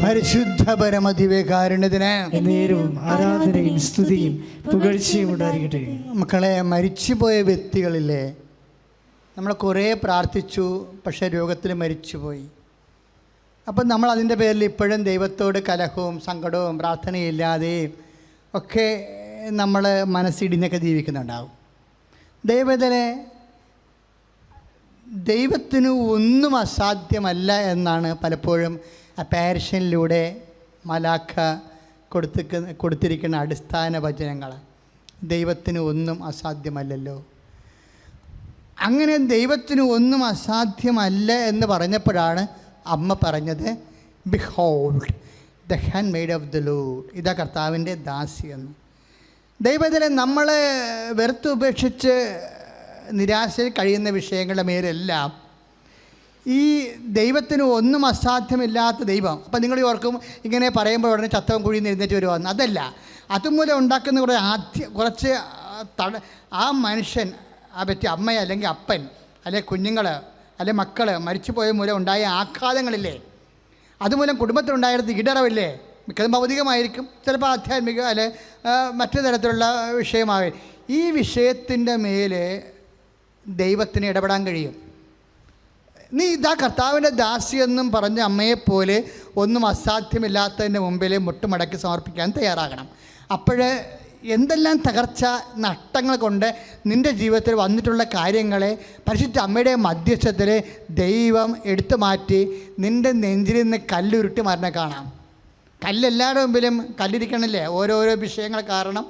പരിശുദ്ധ പരമദിവ്യകാരുണ്യത്തിന് നേരവും ആരാധനയും സ്തുതിയും പുകഴ്ചയും ഉണ്ടായിരിക്കട്ടെ. മക്കളെ, മരിച്ചുപോയ വ്യക്തികളില്ലേ, നമ്മൾ കുറേ പ്രാർത്ഥിച്ചു, പക്ഷേ രോഗത്തിൽ മരിച്ചുപോയി. അപ്പം നമ്മൾ അതിൻ്റെ പേരിൽ ഇപ്പോഴും ദൈവത്തോട് കലഹവും സങ്കടവും പ്രാർത്ഥനയില്ലാതെയും ഒക്കെ നമ്മൾ മനസ്സിടിഞ്ഞൊക്കെ ജീവിക്കുന്നുണ്ടാവും. ദൈവത്തിന് ഒന്നും അസാധ്യമല്ല എന്നാണ് പലപ്പോഴും പാരിഷനിലൂടെ മലാഖ കൊടുത്തിരിക്കുന്ന അടിസ്ഥാന വചനങ്ങൾ. ദൈവത്തിന് ഒന്നും അസാധ്യമല്ലല്ലോ. അങ്ങനെ ദൈവത്തിന് ഒന്നും അസാധ്യമല്ല എന്ന് പറഞ്ഞപ്പോഴാണ് അമ്മ പറഞ്ഞത്, behold the hand made of the Lord, ഇതാ കർത്താവിൻ്റെ ദാസി എന്ന്. ദൈവത്തിലെ നമ്മൾ വെറുത്തുപേക്ഷിച്ച് നിരാശയിൽ കഴിയുന്ന വിഷയങ്ങളുടെ മേലെല്ലാം ഈ ദൈവത്തിന് ഒന്നും അസാധ്യമില്ലാത്ത ദൈവം. അപ്പം നിങ്ങൾ ഓർക്കും ഇങ്ങനെ പറയുമ്പോൾ ഉടനെ ചത്തവൻ കുഴിയിൽ നിന്ന് എഴുന്നേറ്റ് വരുവാന്ന്. അതല്ല, അതുമൂലം ഉണ്ടാക്കുന്ന കുറച്ച് ആ മനുഷ്യൻ, ആ വ്യക്തി, അമ്മ അല്ലെങ്കിൽ അപ്പൻ അല്ലെങ്കിൽ കുഞ്ഞുങ്ങൾ അല്ലെങ്കിൽ മക്കൾ മരിച്ചുപോയ മൂലം ഉണ്ടായ ആഘാതങ്ങളില്ലേ, അതുമൂലം കുടുംബത്തിലുണ്ടായിരുന്ന ഇടറവില്ലേ, മിക്കതും ഭൗതികമായിരിക്കും, ചിലപ്പോൾ ആധ്യാത്മിക അല്ലെ മറ്റു തരത്തിലുള്ള വിഷയമായി. ഈ വിഷയത്തിൻ്റെ മേലെ ദൈവത്തിന് ഇടപെടാൻ കഴിയും. നീ ഇതാ കർത്താവിൻ്റെ ദാസിയെന്നും പറഞ്ഞ അമ്മയെപ്പോലെ ഒന്നും അസാധ്യമില്ലാത്തതിൻ്റെ മുമ്പിൽ മുട്ടുമടക്കി സമർപ്പിക്കാൻ തയ്യാറാകണം. അപ്പോൾ എന്തെല്ലാം തകർച്ച നഷ്ടങ്ങൾ കൊണ്ട് നിൻ്റെ ജീവിതത്തിൽ വന്നിട്ടുള്ള കാര്യങ്ങളെ പരിശുദ്ധ അമ്മയുടെ മധ്യസ്ഥത്തിൽ ദൈവം എടുത്തു മാറ്റി നിൻ്റെ നെഞ്ചിൽ നിന്ന് കല്ലുരുട്ടി മരണം കാണാം. കല്ലെല്ലാവരുടെ മുമ്പിലും കല്ലിരിക്കണില്ലേ, ഓരോരോ വിഷയങ്ങൾ കാരണം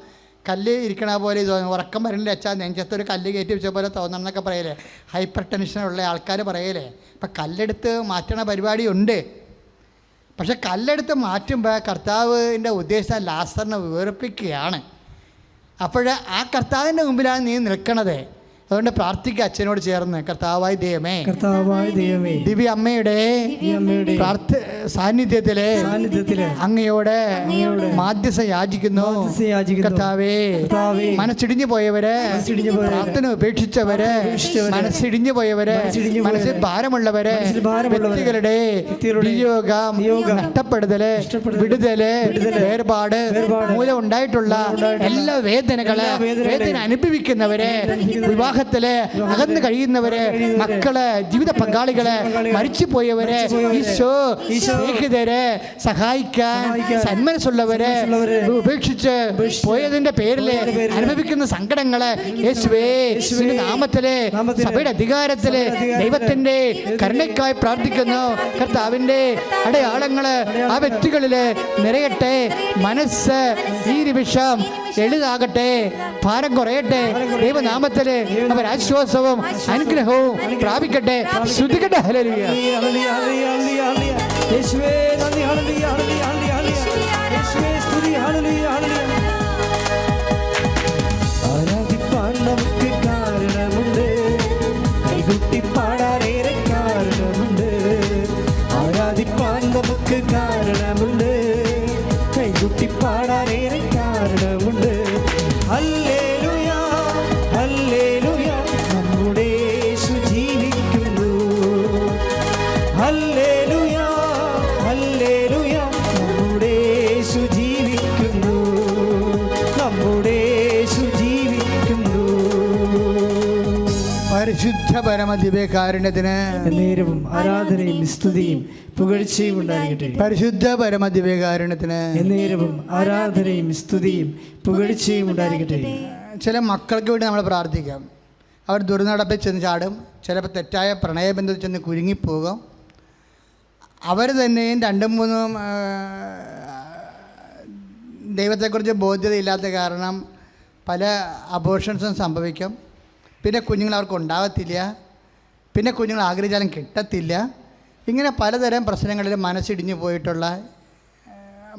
കല്ല് ഇരിക്കണ പോലെ തോന്നും. ഉറക്കം വരണില്ല വെച്ചാൽ നെഞ്ചത്തൊരു കല്ല് കയറ്റി വെച്ച പോലെ തോന്നണം എന്നൊക്കെ പറയലേ, ഹൈപ്പർ ടെൻഷനുള്ള ആൾക്കാർ പറയലേ. അപ്പം കല്ലെടുത്ത് മാറ്റണ പരിപാടിയുണ്ട്. പക്ഷെ കല്ലെടുത്ത് മാറ്റുമ്പോൾ കർത്താവിൻ്റെ ഉദ്ദേശം ലാസറിനെ വേർപ്പിക്കുകയാണ്. അപ്പോൾ ആ കർത്താവിൻ്റെ മുമ്പിലാണ് നീ നിൽക്കണത്. അതുകൊണ്ട് പ്രാർത്ഥിക്കുക അച്ഛനോട് ചേർന്ന്, കർത്താവായ ദൈവമേ, ദിവ്യ അമ്മയുടെ സാന്നിധ്യത്തിലെ അങ്ങയോട് മാധ്യസ്ഥ യാചിക്കുന്നു. കർത്താവേ, മനസ്സിടിഞ്ഞു പോയവര്, പ്രാർത്ഥന ഉപേക്ഷിച്ചവര്, മനസ്സിടിഞ്ഞു പോയവര്, മനസ്സിൽ ഭാരമുള്ളവര്, വ്യക്തികളുടെ വിയോഗം, നഷ്ടപ്പെടുതല്, വിടുതല്, വേർപാട് മൂലം ഉണ്ടായിട്ടുള്ള എല്ലാ വേദന അനുഭവിക്കുന്നവരെ, വിവാഹത്തില് അകന്ന് കഴിയുന്നവരെ, മക്കള്, ജീവിത പങ്കാളികള്, മരിച്ചു പോയവരെ, ഈശോ സ്നേഹിതരെ സഹായിക്കാൻ സന്മനസ്സുള്ളവരെ, ഉപേക്ഷിച്ച് പോയതിന്റെ പേരില് അനുഭവിക്കുന്ന സങ്കടങ്ങള് യേശുവേ നാമത്തിലെ സഭയുടെ അധികാരത്തില് ദൈവത്തിന്റെ കരുണയ്ക്കായി പ്രാർത്ഥിക്കുന്നു. കർത്താവിന്റെ അടയാളങ്ങള് ആ വ്യക്തികളില് നിറയട്ടെ. മനസ്സ് ഈ നിമിഷം എളുതാകട്ടെ, ഭാരം കുറയട്ടെ. ദൈവനാമത്തില് അവർ ആശ്വാസവും അനുഗ്രഹവും പ്രാപിക്കട്ടെ. ശ്രുതിക്കട്ടെ. ഹല്ലേലൂയ. യേശുവേ നന്ദി. ഹല്ലേലൂയ. യേശുവേ സ്തുതി. ഹല്ലേലൂയ. ആരാധിപ്പാൻ നമുക്ക് കാരണമുണ്ട്, കൈകൊട്ടി പാടാനേറെ കാരണമുണ്ട്. ആരാധിപ്പാൻ നമുക്ക് കാരണമുണ്ട്, കൈകൊട്ടി പാടാനേറെ കാരണമുണ്ട്. ഹല്ലേലൂയ, ഹല്ലേലൂയ, നമ്മുടെ യേശു ജീവിക്കുന്നു. ഹല്ലേലൂയ, ഹല്ലേലൂയ, നമ്മുടെ യേശു ജീവിക്കുന്നു. നമ്മുടെ യേശു ജീവിക്കുന്നു. പരിശുദ്ധ പരമദിവ്യകാരുണ്യത്തിന് നേരവും ആരാധനയും സ്തുതിയും പുകഴ്ചയും ഉണ്ടായിരിക്കട്ടെ. പരിശുദ്ധ പരമദിവ്യകാരുണ്യത്തിന് നേരവും ആരാധനയും സ്തുതിയും പുകഴ്ചയും ഉണ്ടായിരിക്കട്ടെ. ചില മക്കൾക്ക് വേണ്ടി നമ്മൾ പ്രാർത്ഥിക്കാം. അവർ ദുർനടപ്പിൽ ചെന്ന് ചാടും, ചിലപ്പോൾ തെറ്റായ പ്രണയബന്ധത്തിൽ ചെന്ന് കുരുങ്ങിപ്പോകും. അവർ തന്നെയും രണ്ടും മൂന്നും ദൈവത്തെക്കുറിച്ച് ബോധ്യതയില്ലാത്ത കാരണം പല അബോർഷൻസും സംഭവിക്കും. പിന്നെ കുഞ്ഞുങ്ങൾ അവർക്ക് ഉണ്ടാകത്തില്ല, പിന്നെ കുഞ്ഞുങ്ങൾ ആഗ്രഹിച്ചാലും കിട്ടത്തില്ല. ഇങ്ങനെ പലതരം പ്രശ്നങ്ങളിൽ മനസ്സിടിഞ്ഞു പോയിട്ടുള്ള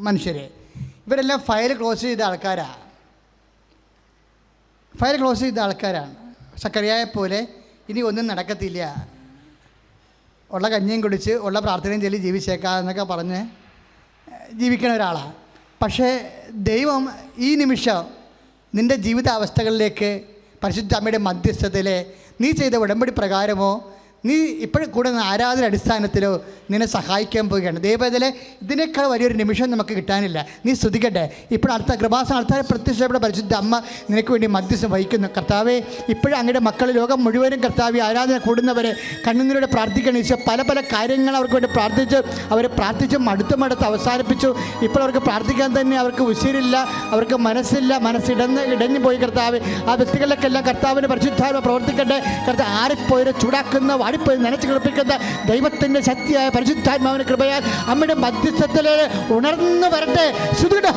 മനുഷ്യരെ, ഇവരെല്ലാം ഫയൽ ക്ലോസ് ചെയ്ത ആൾക്കാരാണ്. സക്കറിയായെ പോലെ ഇനി ഒന്നും നടക്കത്തില്ല, ഉള്ള കഞ്ഞിയും കുടിച്ച് ഉള്ള പ്രാർത്ഥനയും ചൊല്ലി ജീവിച്ചേക്കാം എന്നൊക്കെ പറഞ്ഞ് ജീവിക്കുന്ന ഒരാളാണ്. പക്ഷേ ദൈവം ഈ നിമിഷം നിൻ്റെ ജീവിതാവസ്ഥകളിലേക്ക് പരിശുദ്ധ അമ്മയുടെ മധ്യസ്ഥതയിൽ നീ ചെയ്ത ഉടമ്പടി പ്രകാരമോ നീ ഇപ്പോഴും കൂടുന്ന ആരാധന അടിസ്ഥാനത്തിലോ നിന്നെ സഹായിക്കാൻ പോവുകയാണ്. ദൈവത്തിലെ ഇതിനേക്കാൾ വലിയൊരു നിമിഷം നമുക്ക് കിട്ടാനില്ല. നീ സ്തുതിക്കട്ടെ. ഇപ്പോൾ അടുത്ത കൃപാസന ആൾക്കാരെ പ്രത്യക്ഷപ്പെട്ട പരിശുദ്ധ അമ്മ നിനക്ക് വേണ്ടി മധ്യസ്ഥം വഹിക്കുന്നു. കർത്താവേ, ഇപ്പോഴും അങ്ങയുടെ മക്കൾ ലോകം മുഴുവനും കർത്താവെ ആരാധന കൂടുന്നവരെ കണ്ണുനീരോടെ പ്രാർത്ഥിക്കണം. ഈശോ പല പല കാര്യങ്ങൾ അവർക്ക് വേണ്ടി പ്രാർത്ഥിച്ച് അവരെ പ്രാർത്ഥിച്ച് മടുത്ത് അവസാനിപ്പിച്ചു. ഇപ്പോൾ അവർക്ക് പ്രാർത്ഥിക്കാൻ തന്നെ അവർക്ക് ഉശിരില്ല, അവർക്ക് മനസ്സില്ല, ഇടഞ്ഞു പോയി. കർത്താവ് ആ വ്യക്തികളിലേക്കെല്ലാം കർത്താവിൻ്റെ പരിശുദ്ധാത്മ പ്രവർത്തിക്കട്ടെ. കർത്താവ് ആരിപ്പോയി ചൂടാക്കുന്ന വാടിപ്പോയി നനച്ച് കിടപ്പിക്കുന്ന ദൈവത്തിൻ്റെ ശക്തിയായ പരിശുദ്ധാത്മാവിന്റെ കൃപയാൽ അമ്മയുടെ മധ്യസ്ഥത്തിൽ ഉണർന്നു വരട്ടെ.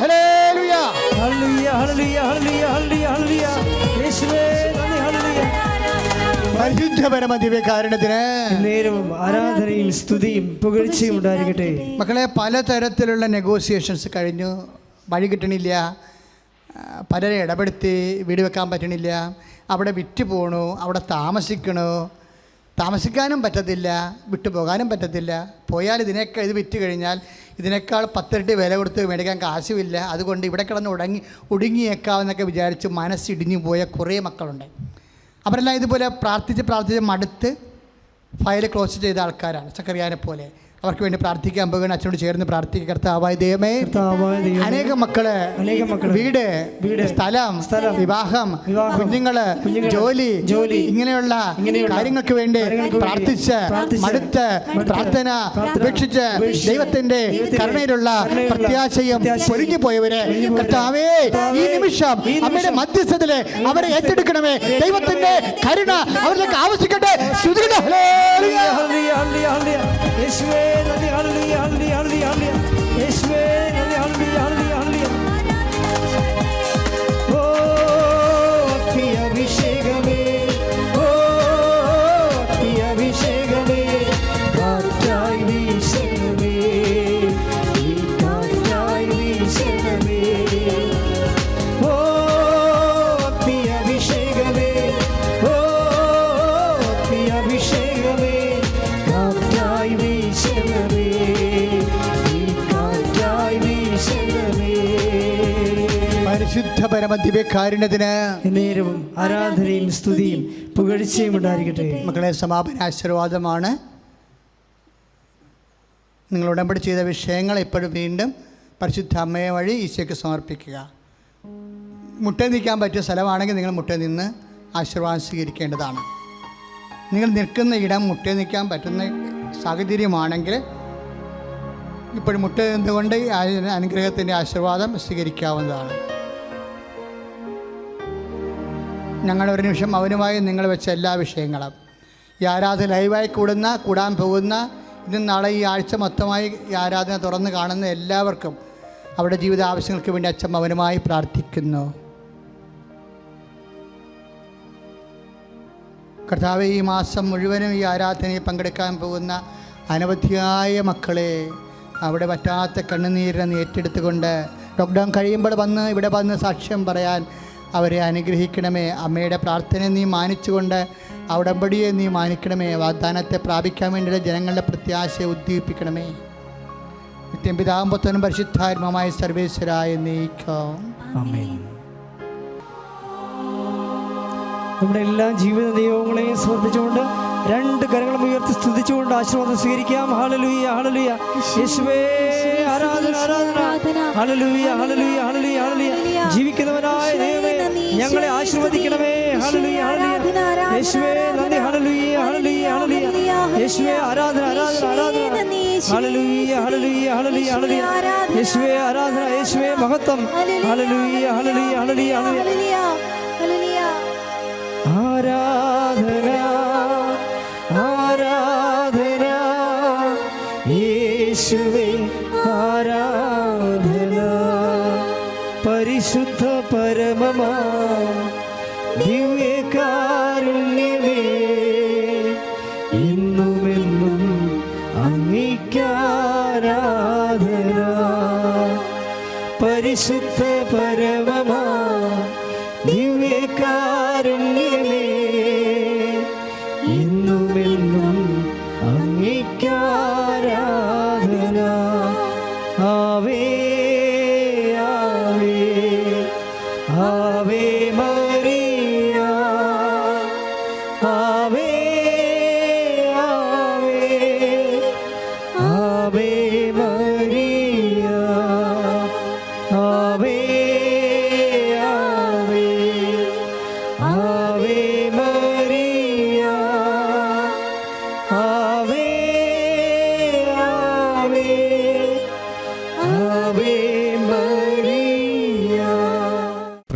ഹല്ലേലൂയ, ഹല്ലേലൂയ, ഹല്ലേലൂയ, ഹല്ലേലൂയ, ഹല്ലേലൂയ. യേശുവേ നന്ദി, ഹല്ലേലൂയ. പരിശുദ്ധ പരമദിവ്യകാരുണ്യത്തിന് നേരവും ആരാധനയും സ്തുതിയും പുകഴ്ചയും ഉണ്ടായിരിക്കട്ടെ. മക്കളെ, പലതരത്തിലുള്ള നെഗോസിയേഷൻസ് കഴിഞ്ഞു. വഴി കിട്ടണില്ല, പലരെ ഇടപെടുത്തി വീട് വെക്കാൻ പറ്റണില്ല, അവിടെ വിറ്റ് പോകണു, അവിടെ താമസിക്കാനും പറ്റത്തില്ല, വിട്ടുപോകാനും പറ്റത്തില്ല. പോയാൽ ഇത് വിറ്റ് കഴിഞ്ഞാൽ ഇതിനേക്കാൾ 10 ഇരട്ടി വില കൊടുത്ത് മേടിക്കാൻ കാശുമില്ല. അതുകൊണ്ട് ഇവിടെ കിടന്ന് ഒടുങ്ങിയേക്കാമെന്നൊക്കെ വിചാരിച്ച് മനസ്സിടിഞ്ഞു പോയ കുറേ മക്കളുണ്ട്. അവരെല്ലാം ഇതുപോലെ പ്രാർത്ഥിച്ച് മടുത്ത് ഫയൽ ക്ലോസ് ചെയ്ത ആൾക്കാരാണ്. സക്കറിയാനെ പോലെ അവർക്ക് വേണ്ടി പ്രാർത്ഥിക്കാൻ പോകുകയാണ്. അച്ഛനോട് ചേർന്ന് പ്രാർത്ഥിക്കുക. കർത്താവായ ദൈവമേ, അനേക മക്കള് വീട്, സ്ഥലം, വിവാഹം, കുഞ്ഞുങ്ങള്, ജോലി, ഇങ്ങനെയുള്ള കാര്യങ്ങൾക്ക് വേണ്ടി പ്രാർത്ഥിച്ച് മടുത്ത് പ്രാർത്ഥന ഉപേക്ഷിച്ച് ദൈവത്തിന്റെ കരുണയിലുള്ള പ്രത്യാശയും പൊലിഞ്ഞു പോയവര് കർത്താവേ, ഈ നിമിഷം അമ്മയുടെ മധ്യസ്ഥത്തില് അവരെ ഏറ്റെടുക്കണമേ. ദൈവത്തിന്റെ കരുണ അവരിലേക്ക് ആവശ്യിക്കട്ടെ. പരിശുദ്ധ പരമദിവ്യകാരുണ്യത്തിന് നേരവും ആരാധനയും സ്തുതിയും പുകഴ്ചയും ഉണ്ടായിരിക്കട്ടെ. മക്കളെ, സമാപന ആശീർവാദമാണ്. നിങ്ങൾ ഉടമ്പടി ചെയ്ത വിഷയങ്ങൾ എപ്പോഴും വീണ്ടും പരിശുദ്ധ അമ്മയെ വഴി ഈശോയ്ക്ക് സമർപ്പിക്കുക. മുട്ട നിൽക്കാൻ പറ്റിയ സ്ഥലമാണെങ്കിൽ നിങ്ങൾ മുട്ട നിന്ന് ആശീർവാദം സ്വീകരിക്കേണ്ടതാണ്. നിങ്ങൾ നിൽക്കുന്ന ഇടം മുട്ട നിൽക്കാൻ പറ്റുന്ന സാഹചര്യമാണെങ്കിൽ ഇപ്പോഴും മുട്ട നിന്നുകൊണ്ട് അനുഗ്രഹത്തിൻ്റെ ആശീർവാദം സ്വീകരിക്കാവുന്നതാണ്. ഞങ്ങളൊരു നിമിഷം അവനുമായി നിങ്ങൾ വെച്ച എല്ലാ വിഷയങ്ങളും ഈ ആരാധന ലൈവായി കൂടാൻ പോകുന്ന ഇന്നും നാളെ ഈ ആഴ്ച മൊത്തമായി ഈ ആരാധന തുറന്ന് കാണുന്ന എല്ലാവർക്കും അവരുടെ ജീവിത ആവശ്യങ്ങൾക്ക് വേണ്ടി അച്ഛൻ അവനുമായി പ്രാർത്ഥിക്കുന്നു. കർത്താവേ, ഈ മാസം മുഴുവനും ഈ ആരാധനയിൽ പങ്കെടുക്കാൻ പോകുന്ന അനവധിയായ മക്കളെ അവിടെ പറ്റാത്ത കണ്ണുനീരിനെ ഏറ്റെടുത്തുകൊണ്ട് ലോക്ക്ഡൗൺ കഴിയുമ്പോൾ ഇവിടെ വന്ന് സാക്ഷ്യം പറയാൻ അവരെ അനുഗ്രഹിക്കണമേ. അമ്മയുടെ പ്രാർത്ഥന നീ മാനിച്ചുകൊണ്ട് ഉടമ്പടിയെ നീ മാനിക്കണമേ. വാഗ്ദാനത്തെ പ്രാപിക്കാൻ വേണ്ടിയുള്ള ജനങ്ങളുടെ പ്രത്യാശയെ ഉദ്ദീപിക്കണമേ. നിത്യം പിതാവും പുത്രനും പരിശുദ്ധാത്മാവുമായ സർവേശ്വരായ നീക്കം. ആമേൻ. നമ്മുടെ എല്ലാ ജീവിത നിയോഗങ്ങളെയും സമർപ്പിച്ചുകൊണ്ട് 2 കരങ്ങളും ഉയർത്തി സ്തുതിച്ചുകൊണ്ട് ആശീർവാദം സ്വീകരിക്കാം. ഹല്ലേലൂയ, ഹല്ലേലൂയ. യേശുവേ ആരാധന, ആരാധന. ഹല്ലേലൂയ, ഹല്ലേലൂയ, ഹല്ലേലൂയ, ഹല്ലേലൂയ. ജീവിക്കുന്നവനായ ദൈവമേ, ഞങ്ങളെ ആശീർവദിക്കണമേ. ഹല്ലേലൂയ, ഹല്ലേലൂയ. യേശുവേ നന്ദി. ഹല്ലേലൂയ, ഹല്ലേലൂയ, ഹല്ലേലൂയ. യേശുവേ ആരാധന, ആരാധന, ആരാധന. ഹല്ലേലൂയ, ഹല്ലേലൂയ, ഹല്ലേലൂയ, ഹല്ലേലൂയ. യേശുവേ ആരാധന, യേശുവേ മഹത്വം. ഹല്ലേലൂയ, ഹല്ലേലൂയ, ഹല്ലേലൂയ, ഹല്ലേലൂയ. ആരാധന, ആരാധന യേശുവേ ആരാധന. പരിശുദ്ധ പരമമാ ദിവ്യകാരുണ്യമേ, എന്നുമെന്നും അങ്ങേയ്ക്കാരാധന. പരിശുദ്ധ പരമമാ ദിവ്യകാരുണ്യമേ, എന്നുമെന്നും അങ്ങേയ്ക്കാരാധന. ആവേ ആവേ ആവേ മരിയ, ആവേ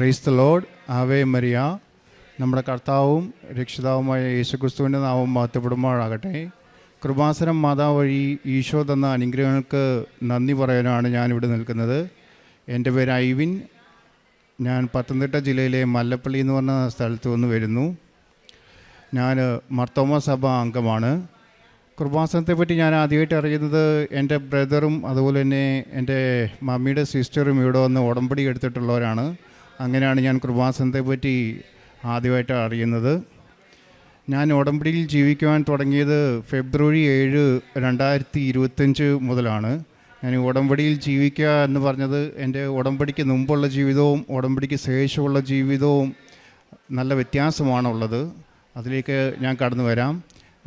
പ്രൈസ് ദി ലോർഡ്. ആവേ മരിയ. നമ്മുടെ കർത്താവും രക്ഷിതാവുമായ യേശുക്രിസ്തുവിൻ്റെ നാമം മഹത്വപ്പെടുമാറാകട്ടെ. കൃപാസനം മാതാവ് വഴി ഈശോ തന്ന അനുഗ്രഹങ്ങൾക്ക് നന്ദി പറയാനാണ് ഞാനിവിടെ നിൽക്കുന്നത്. എൻ്റെ പേര് ഐവിൻ. ഞാൻ പത്തനംതിട്ട ജില്ലയിലെ മല്ലപ്പള്ളി എന്ന് പറഞ്ഞ സ്ഥലത്ത് നിന്ന് വരുന്നു. ഞാൻ മർത്തോമ സഭ അംഗമാണ്. കൃപാസനത്തെപ്പറ്റി ഞാൻ ആദ്യമായിട്ട് അറിയുന്നത് എൻ്റെ ബ്രദറും അതുപോലെ തന്നെ എൻ്റെ മമ്മിയുടെ സിസ്റ്ററും ഇവിടെ വന്ന് ഉടമ്പടി എടുത്തിട്ടുള്ളവരാണ്. അങ്ങനെയാണ് ഞാൻ കൃപാസനത്തെപ്പറ്റി ആദ്യമായിട്ട് അറിയുന്നത്. ഞാൻ ഉടമ്പടിയിൽ ജീവിക്കുവാൻ തുടങ്ങിയത് ഫെബ്രുവരി 7, 2025 മുതലാണ്. ഞാൻ ഉടമ്പടിയിൽ ജീവിക്കുക എന്ന് പറഞ്ഞത് എൻ്റെ ഉടമ്പടിക്ക് മുമ്പുള്ള ജീവിതവും ഉടമ്പടിക്ക് ശേഷമുള്ള ജീവിതവും നല്ല വ്യത്യാസമാണുള്ളത്. അതിലേക്ക് ഞാൻ കടന്നു വരാം.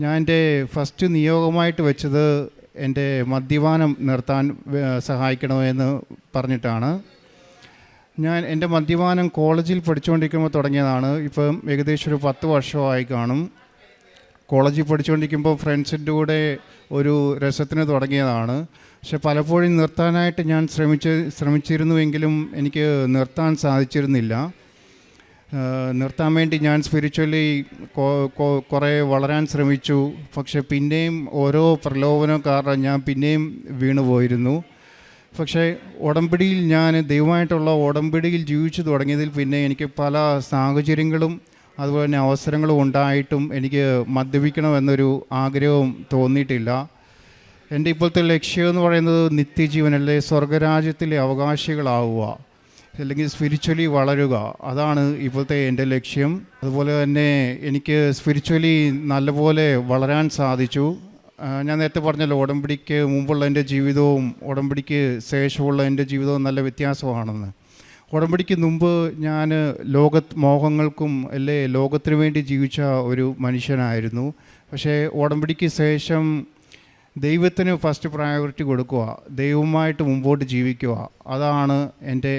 ഞാൻ എൻ്റെ ഫസ്റ്റ് നിയോഗമായിട്ട് വെച്ചത് എൻ്റെ മദ്യപാനം നിർത്താൻ സഹായിക്കണമെന്ന് പറഞ്ഞിട്ടാണ്. ഞാൻ എൻ്റെ മദ്യപാനം കോളേജിൽ പഠിച്ചുകൊണ്ടിരിക്കുമ്പോൾ തുടങ്ങിയതാണ്. ഇപ്പം ഏകദേശം ഒരു 10 വർഷമായി കാണും. കോളേജിൽ പഠിച്ചുകൊണ്ടിരിക്കുമ്പോൾ ഫ്രണ്ട്സിൻ്റെ കൂടെ ഒരു രസത്തിന് തുടങ്ങിയതാണ്. പക്ഷെ പലപ്പോഴും നിർത്താനായിട്ട് ഞാൻ ശ്രമിച്ചിരുന്നുവെങ്കിലും എനിക്ക് നിർത്താൻ സാധിച്ചിരുന്നില്ല. നിർത്താൻ വേണ്ടി ഞാൻ സ്പിരിച്വലി കുറേ വളരാൻ ശ്രമിച്ചു. പക്ഷെ പിന്നെയും ഓരോ പ്രലോഭനം കാരണം ഞാൻ പിന്നെയും വീണുപോയിരുന്നു. പക്ഷേ ഉടമ്പടിയിൽ ഞാൻ ദൈവമായിട്ടുള്ള ഉടമ്പടിയിൽ ജീവിച്ചു തുടങ്ങിയതിൽ പിന്നെ എനിക്ക് പല സാഹചര്യങ്ങളും അതുപോലെ തന്നെ അവസരങ്ങളും ഉണ്ടായിട്ടും എനിക്ക് മദ്യപിക്കണമെന്നൊരു ആഗ്രഹവും തോന്നിയിട്ടില്ല. എൻ്റെ ഇപ്പോഴത്തെ ലക്ഷ്യം എന്ന് പറയുന്നത് നിത്യജീവനല്ലേ, സ്വർഗരാജ്യത്തിലെ അവകാശികളാവുക, അല്ലെങ്കിൽ സ്പിരിച്വലി വളരുക. അതാണ് ഇപ്പോഴത്തെ എൻ്റെ ലക്ഷ്യം. അതുപോലെ തന്നെ എനിക്ക് സ്പിരിച്വലി നല്ലപോലെ വളരാൻ സാധിച്ചു. ഞാൻ നേരത്തെ പറഞ്ഞല്ലോ, ഉടമ്പടിക്ക് മുമ്പുള്ള എൻ്റെ ജീവിതവും ഉടമ്പടിക്ക് ശേഷമുള്ള എൻ്റെ ജീവിതവും നല്ല വ്യത്യാസമാണെന്ന്. ഉടമ്പടിക്ക് മുമ്പ് ഞാൻ മോഹങ്ങൾക്കും ലോകത്തിന് വേണ്ടി ജീവിച്ച ഒരു മനുഷ്യനായിരുന്നു. പക്ഷേ ഉടമ്പടിക്ക് ശേഷം ദൈവത്തിന് ഫസ്റ്റ് പ്രയോറിറ്റി കൊടുക്കുക, ദൈവവുമായിട്ട് മുമ്പോട്ട് ജീവിക്കുക. അതാണ് എൻ്റെ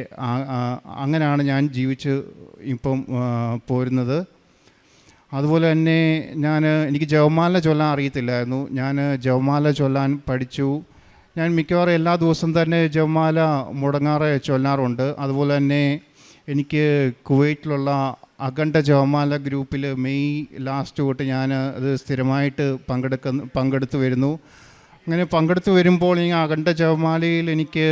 അങ്ങനെയാണ് ഞാൻ ജീവിച്ച് ഇപ്പം പോരുന്നത്. അതുപോലെ തന്നെ എനിക്ക് ജപമാല ചൊല്ലാൻ അറിയത്തില്ലായിരുന്നു. ഞാൻ ജപമാല ചൊല്ലാൻ പഠിച്ചു. ഞാൻ മിക്കവാറും എല്ലാ ദിവസവും തന്നെ ജപമാല മുടങ്ങാറെ ചൊല്ലാറുണ്ട്. അതുപോലെ തന്നെ എനിക്ക് കുവൈറ്റിലുള്ള അഖണ്ഡ ജപമാല ഗ്രൂപ്പിൽ മെയ് ലാസ്റ്റ് തൊട്ട് ഞാൻ അത് സ്ഥിരമായിട്ട് പങ്കെടുത്ത് വരുന്നു. അങ്ങനെ പങ്കെടുത്ത് വരുമ്പോൾ ഈ അഖണ്ഡ ജപമാലയിൽ എനിക്ക്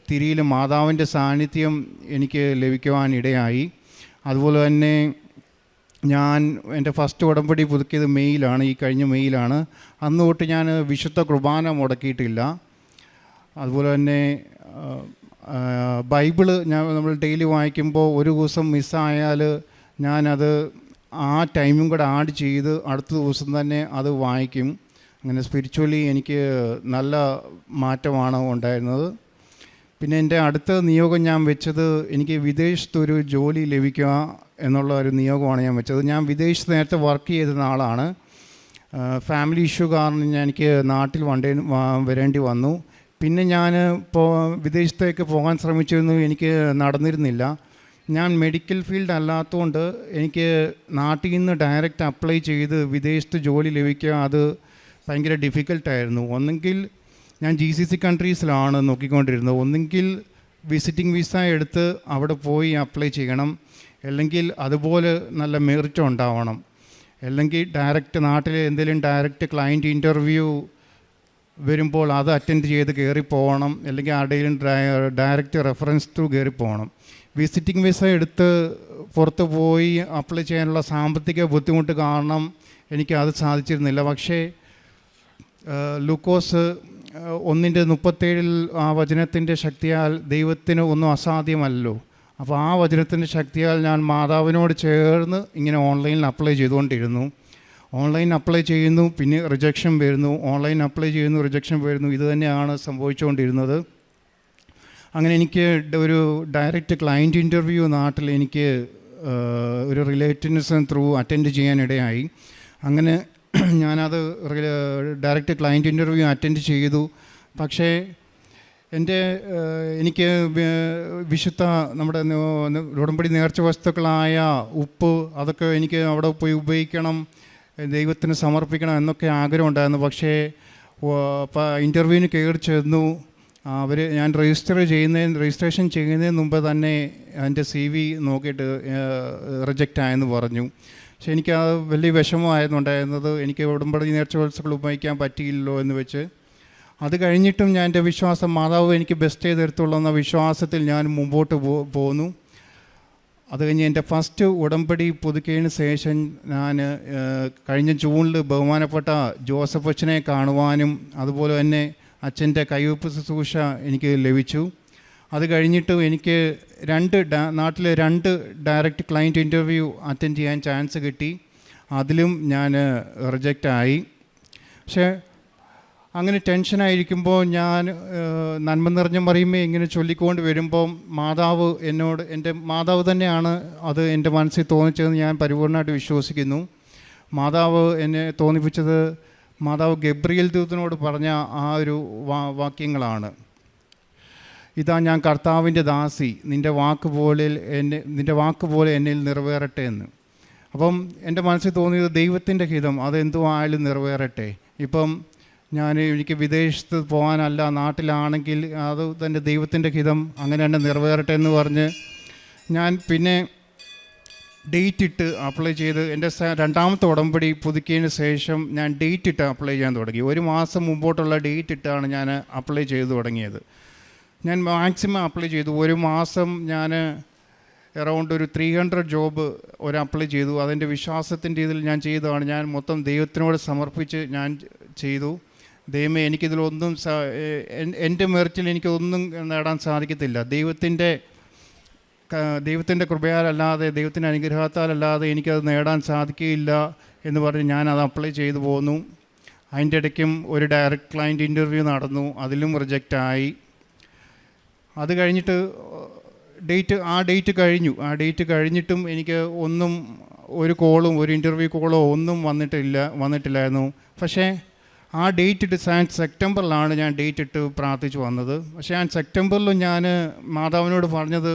തിരിയിൽ മാതാവിൻ്റെ സാന്നിധ്യം എനിക്ക് ലഭിക്കുവാനിടയായി. അതുപോലെ തന്നെ ഞാൻ എൻ്റെ ഫസ്റ്റ് ഉടമ്പടി പുതുക്കിയത് മെയ്യിലാണ്, ഈ കഴിഞ്ഞ മെയ്യിലാണ്. അന്ന് തൊട്ട് ഞാൻ വിശുദ്ധ കുർബാന മുടക്കിയിട്ടില്ല. അതുപോലെ തന്നെ ബൈബിള് നമ്മൾ ഡെയിലി വായിക്കുമ്പോൾ ഒരു ദിവസം മിസ്സായാൽ ഞാനത് ആ ടൈമും കൂടെ ആഡ് ചെയ്ത് അടുത്ത ദിവസം തന്നെ അത് വായിക്കും. അങ്ങനെ സ്പിരിച്വലി എനിക്ക് നല്ല മാറ്റമാണ് ഉണ്ടായിരുന്നത്. പിന്നെ എൻ്റെ അടുത്ത നിയോഗം ഞാൻ വെച്ചത് എനിക്ക് വിദേശത്തൊരു ജോലി ലഭിക്കുക എന്നുള്ള ഒരു നിയോഗമാണ് ഞാൻ വെച്ചത്. ഞാൻ വിദേശത്ത് നേരത്തെ വർക്ക് ചെയ്തിരുന്ന ആളാണ്. ഫാമിലി ഇഷ്യൂ കാരണം എനിക്ക് നാട്ടിൽ വരേണ്ടി വന്നു. പിന്നെ ഞാൻ വിദേശത്തേക്ക് പോകാൻ ശ്രമിച്ചിരുന്നു, എനിക്ക് നടന്നിരുന്നില്ല. ഞാൻ മെഡിക്കൽ ഫീൽഡ് അല്ലാത്തതുകൊണ്ട് എനിക്ക് നാട്ടിൽ നിന്ന് ഡയറക്റ്റ് അപ്ലൈ ചെയ്ത് വിദേശത്ത് ജോലി ലഭിക്കുക അത് ഭയങ്കര ഡിഫിക്കൽട്ടായിരുന്നു. ഒന്നെങ്കിൽ ഞാൻ GCC കൺട്രീസിലാണ് നോക്കിക്കൊണ്ടിരുന്നത്. ഒന്നെങ്കിൽ വിസിറ്റിംഗ് വിസ എടുത്ത് അവിടെ പോയി അപ്ലൈ ചെയ്യണം, അല്ലെങ്കിൽ അതുപോലെ നല്ല മെറിറ്റ് ഉണ്ടാവണം, അല്ലെങ്കിൽ ഡയറക്റ്റ് നാട്ടിൽ എന്തെങ്കിലും ഡയറക്റ്റ് ക്ലയൻറ്റ് ഇൻ്റർവ്യൂ വരുമ്പോൾ അത് അറ്റൻഡ് ചെയ്ത് കയറിപ്പോകണം, അല്ലെങ്കിൽ ആരുടെയും ഡയറക്റ്റ് റെഫറൻസ് ത്രൂ കയറിപ്പോകണം. വിസിറ്റിംഗ് വിസ എടുത്ത് പുറത്ത് പോയി അപ്ലൈ ചെയ്യാനുള്ള സാമ്പത്തിക ബുദ്ധിമുട്ട് കാരണം എനിക്ക് അത് സാധിച്ചിരുന്നില്ല. പക്ഷേ ലൂക്കോസ് 1:37 ആ വചനത്തിൻ്റെ ശക്തിയാൽ ദൈവത്തിന് ഒന്നും അസാധ്യമല്ലോ. അപ്പോൾ ആ വചനത്തിൻ്റെ ശക്തിയാൽ ഞാൻ മാതാവിനോട് ചേർന്ന് ഇങ്ങനെ ഓൺലൈനിൽ അപ്ലൈ ചെയ്തുകൊണ്ടിരുന്നു. ഓൺലൈൻ അപ്ലൈ ചെയ്യുന്നു, പിന്നെ റിജക്ഷൻ വരുന്നു, ഓൺലൈൻ അപ്ലൈ ചെയ്യുന്നു, റിജക്ഷൻ വരുന്നു. ഇത് തന്നെയാണ് സംഭവിച്ചുകൊണ്ടിരുന്നത്. അങ്ങനെ എനിക്ക് ഒരു ഡയറക്റ്റ് ക്ലയൻറ്റ് ഇൻ്റർവ്യൂ നാട്ടിൽ എനിക്ക് ഒരു റിലേറ്റീവ്സ് ത്രൂ അറ്റൻഡ് ചെയ്യാനിടയായി. അങ്ങനെ ഞാനത് ഡയറക്റ്റ് ക്ലയൻറ്റ് ഇൻ്റർവ്യൂ അറ്റൻഡ് ചെയ്തു. പക്ഷേ എനിക്ക് വിശുദ്ധ നമ്മുടെ ഉടമ്പടി നേർച്ച വസ്തുക്കളായ ഉപ്പ് അതൊക്കെ എനിക്ക് അവിടെ പോയി ഉപയോഗിക്കണം, ദൈവത്തിന് സമർപ്പിക്കണം എന്നൊക്കെ ആഗ്രഹം ഉണ്ടായിരുന്നു. പക്ഷേ ഇൻ്റർവ്യൂവിന് കയറി ചെന്നു. ഞാൻ രജിസ്ട്രേഷൻ ചെയ്യുന്നതിന് മുമ്പ് തന്നെ എൻ്റെ CV നോക്കിയിട്ട് റിജക്റ്റ് ആയെന്ന് പറഞ്ഞു. പക്ഷെ എനിക്ക് അത് വലിയ വിഷമമായിരുന്നുണ്ടായിരുന്നത്. എനിക്ക് ഉടമ്പടി നേർച്ചകൾ ഉപയോഗിക്കാൻ പറ്റിയില്ലല്ലോ എന്ന് വെച്ച്. അത് കഴിഞ്ഞിട്ടും ഞാൻ എൻ്റെ വിശ്വാസം മാതാവ് എനിക്ക് ബെസ്റ്റ് ചെയ്തെടുത്തുള്ളൂ എന്ന വിശ്വാസത്തിൽ ഞാൻ മുമ്പോട്ട് പോന്നു. അത് കഴിഞ്ഞ് എൻ്റെ ഫസ്റ്റ് ഉടമ്പടി പുതുക്കിയതിന് ശേഷം ഞാൻ കഴിഞ്ഞ ജൂണിൽ ബഹുമാനപ്പെട്ട ജോസഫ് അച്ഛനെ കാണുവാനും അതുപോലെ തന്നെ അച്ഛൻ്റെ കൈവപ്പ് ശുശ്രൂഷ എനിക്ക് ലഭിച്ചു. അത് കഴിഞ്ഞിട്ടും എനിക്ക് നാട്ടിലെ 2 ഡയറക്റ്റ് ക്ലയൻറ്റ് ഇൻ്റർവ്യൂ അറ്റൻഡ് ചെയ്യാൻ ചാൻസ് കിട്ടി. അതിലും ഞാൻ റിജക്റ്റായി. പക്ഷേ അങ്ങനെ ടെൻഷനായിരിക്കുമ്പോൾ ഞാൻ നന്മ നിറഞ്ഞ മറിയുമേ ഇങ്ങനെ ചൊല്ലിക്കൊണ്ട് വരുമ്പോൾ എൻ്റെ മാതാവ് തന്നെയാണ് അത് എൻ്റെ മനസ്സിൽ തോന്നിച്ചതെന്ന് ഞാൻ പരിപൂർണമായിട്ട് വിശ്വസിക്കുന്നു. മാതാവ് എന്നെ തോന്നിപ്പിച്ചത് മാതാവ് ഗബ്രിയേൽ ദൂതനോട് പറഞ്ഞ ആ ഒരു വാക്യങ്ങളാണ്. ഇതാ ഞാൻ കർത്താവിൻ്റെ ദാസി, നിൻ്റെ വാക്ക് പോലെ എന്നിൽ നിറവേറട്ടെ എന്ന്. അപ്പം എൻ്റെ മനസ്സിൽ തോന്നിയത് ദൈവത്തിൻ്റെ ഹിതം അതെന്തോ ആയാലും നിറവേറട്ടെ. ഇപ്പം എനിക്ക് വിദേശത്ത് പോകാനല്ല, നാട്ടിലാണെങ്കിൽ അത് തന്നെ ദൈവത്തിൻ്റെ ഹിതം അങ്ങനെ തന്നെ നിറവേറട്ടെ എന്ന് പറഞ്ഞ് ഞാൻ പിന്നെ ഡേറ്റ് ഇട്ട് അപ്ലൈ ചെയ്ത് എൻ്റെ രണ്ടാമത്തെ ഉടമ്പടി പുതുക്കിയതിന് ശേഷം ഞാൻ ഡേറ്റ് ഇട്ട് അപ്ലൈ ചെയ്യാൻ തുടങ്ങി. 1 മാസം മുമ്പോട്ടുള്ള ഡേറ്റ് ഇട്ടാണ് ഞാൻ അപ്ലൈ ചെയ്ത് തുടങ്ങിയത്. ഞാൻ മാക്സിമം അപ്ലൈ ചെയ്തു. 1 മാസം ഞാൻ അറൗണ്ട് ഒരു 300 ജോബ് അപ്ലൈ ചെയ്തു. അതിൻ്റെ വിശ്വാസത്തിൻ്റെ ഇതിൽ ഞാൻ ചെയ്തതാണ്. ഞാൻ മൊത്തം ദൈവത്തിനോട് സമർപ്പിച്ച് ഞാൻ ചെയ്തു. ദൈവമേ, എനിക്കിതിലൊന്നും എൻ്റെ മെറിറ്റിൽ എനിക്കൊന്നും നേടാൻ സാധിക്കത്തില്ല. ദൈവത്തിൻ്റെ കൃപയാലല്ലാതെ, ദൈവത്തിൻ്റെ അനുഗ്രഹത്താലല്ലാതെ എനിക്കത് നേടാൻ സാധിക്കുകയില്ല എന്ന് പറഞ്ഞ് ഞാനത് അപ്ലൈ ചെയ്തു പോന്നു. അതിൻ്റെ ഇടയ്ക്കും ഒരു ഡയറക്റ്റ് ക്ലയൻറ്റ് ഇൻ്റർവ്യൂ നടന്നു. അതിലും റിജക്റ്റായി. അത് കഴിഞ്ഞിട്ട് ഡേറ്റ് കഴിഞ്ഞു. ആ ഡേറ്റ് കഴിഞ്ഞിട്ടും എനിക്ക് ഒരു കോളും ഒരു ഇൻ്റർവ്യൂ കോളോ ഒന്നും വന്നിട്ടില്ലായിരുന്നു. പക്ഷേ ആ ഡേറ്റ് ഇട്ട് സെപ്റ്റംബറിലാണ് ഞാൻ ഡേറ്റ് ഇട്ട് പ്രാർത്ഥിച്ചു വന്നത്. പക്ഷേ ഞാൻ സെപ്റ്റംബറിലും ഞാൻ മാതാവിനോട് പറഞ്ഞത്,